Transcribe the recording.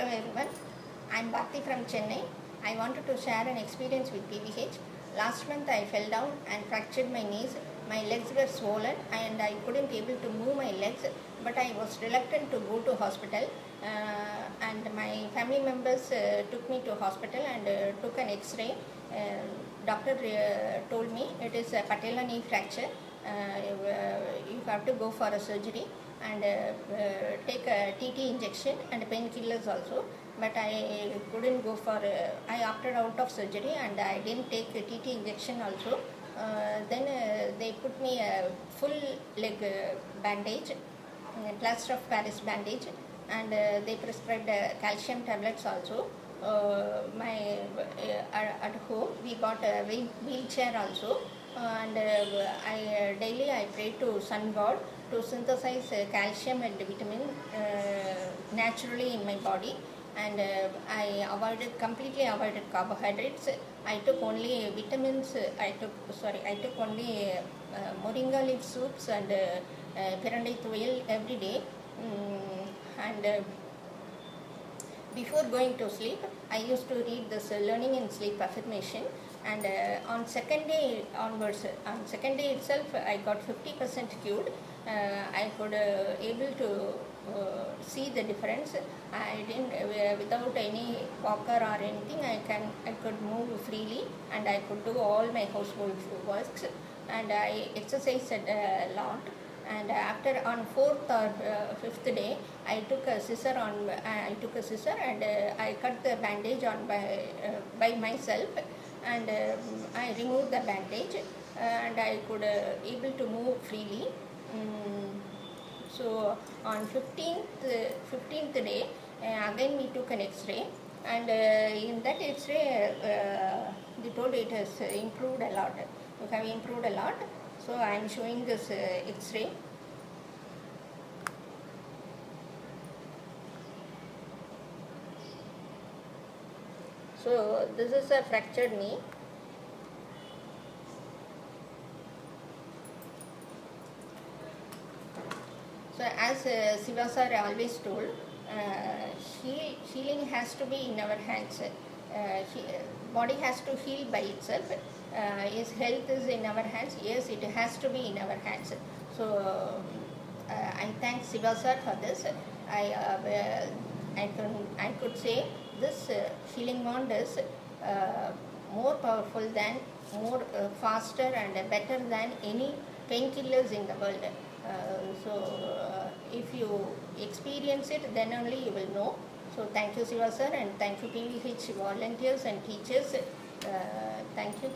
Hello everyone, I am Bharti from Chennai. I wanted to share an experience with PVH. Last month I fell down and fractured my knees. My legs were swollen and I couldn't able to move my legs, but I was reluctant to go to hospital. And my family members took me to hospital and took an X-ray. Doctor told me it is a patella knee fracture. You have to go for a surgery and take a TT injection and painkillers also, but I couldn't go for I opted out of surgery and I didn't take a TT injection also. Then they put me a full leg bandage, plaster of Paris bandage, and they prescribed calcium tablets also. At home we got a wheelchair also, and daily I pray to sun god to synthesize calcium and vitamin naturally in my body, and I completely avoided carbohydrates. I took only vitamins. I took only moringa leaf soups and perandai tuvaiyal every day. And before going to sleep, I used to read this learning and sleep affirmation, and on second day itself I got 50% cured. I could able to see the difference. I didn't without any walker or anything. I could move freely and I could do all my household works, and I exercised a lot. And after on 4th or 5th day, I took a scissor and I cut the bandage on by myself, and I removed the bandage, and I could able to move freely. So on 15th day, again we took an X-ray, and in that X-ray they told it has improved a lot. You have improved a lot. So I am showing this X-ray. So this is a fractured knee. So as Siva sir always told, healing has to be in our hands. Body has to heal by itself. His health is in our hands. Yes, it has to be in our hands. So I thank Siva sir for this. I could say this healing wand is more powerful than, faster and better than any painkillers in the world. If you experience it, then only you will know. So thank you Siva sir, and thank you PVH volunteers and teachers. Thank you.